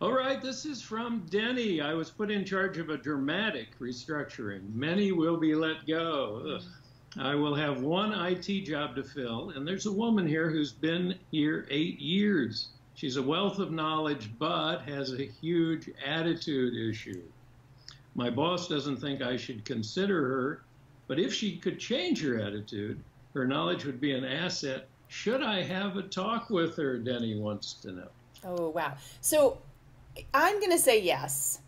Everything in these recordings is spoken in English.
All right, this is from Denny. I was put in charge of a dramatic restructuring. Many will be let go. Ugh. I will have one IT job to fill, and there's a woman here who's been here 8 years. She's a wealth of knowledge, but has a huge attitude issue. My boss doesn't think I should consider her, but if she could change her attitude, her knowledge would be an asset. Should I have a talk with her? Denny wants to know. Oh, wow. So I'm going to say yes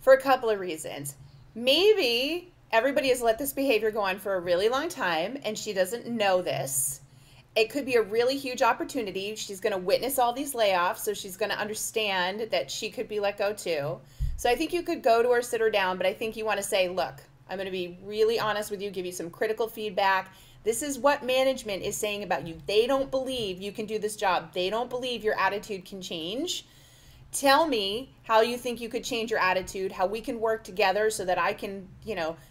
for a couple of reasons. Maybe everybody has let this behavior go on for a really long time and she doesn't know this. It could be a really huge opportunity. She's going to witness all these layoffs, so she's going to understand that she could be let go too. So I think you could go to her, sit her down, but I think you want to say, look, I'm going to be really honest with you, give you some critical feedback. This is what management is saying about you. They don't believe you can do this job. They don't believe your attitude can change. Tell me how you think you could change your attitude, how we can work together so that I can,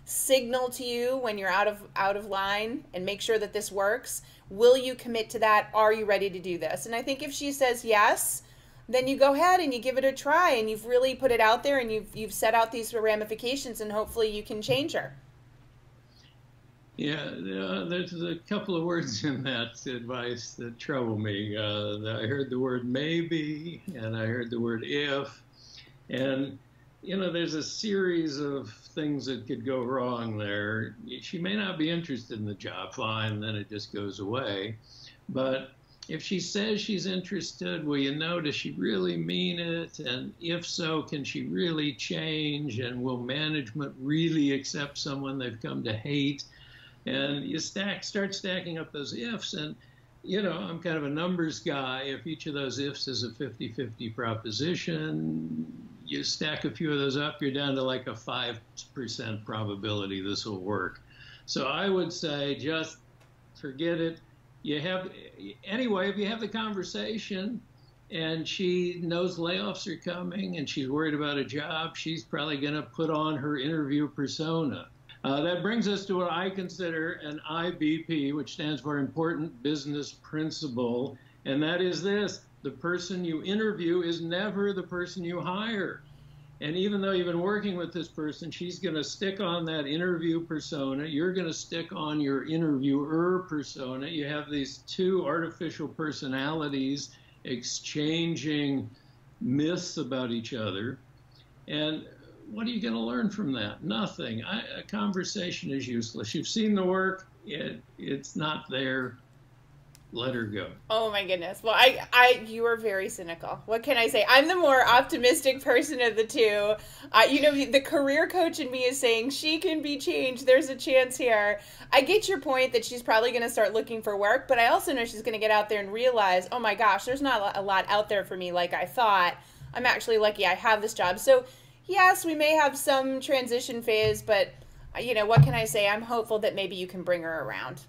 signal to you when you're out of line and make sure that this works. Will you commit to that? Are you ready to do this? And I think if she says yes, then you go ahead and you give it a try and you've really put it out there and you've set out these ramifications and hopefully you can change her. Yeah, there's a couple of words in that advice that trouble me. I heard the word maybe, and I heard the word if, and there's a series of things that could go wrong there. She may not be interested in the job, fine, then it just goes away. But if she says she's interested, will you know, does she really mean it? And if so, can she really change? And will management really accept someone they've come to hate? And you start stacking up those ifs, and I'm kind of a numbers guy. If each of those ifs is a 50-50 proposition, you stack a few of those up, you're down to like a 5% probability this will work. So I would say just forget it. Anyway, if you have the conversation and she knows layoffs are coming and she's worried about a job, she's probably going to put on her interview persona. That brings us to what I consider an IBP, which stands for Important Business Principle, and that is this: the person you interview is never the person you hire. And even though you've been working with this person, she's going to stick on that interview persona. You're going to stick on your interviewer persona. You have these two artificial personalities exchanging myths about each other. And what are you going to learn from that? Nothing. A conversation is useless. You've seen the work. It's not there. Let her go. Oh my goodness. Well, you are very cynical. What can I say? I'm the more optimistic person of the two. The career coach in me is saying she can be changed. There's a chance here. I get your point that she's probably going to start looking for work, but I also know she's going to get out there and realize, oh my gosh, there's not a lot out there for me like I thought. I'm actually lucky I have this job. So yes, we may have some transition phase, but what can I say? I'm hopeful that maybe you can bring her around.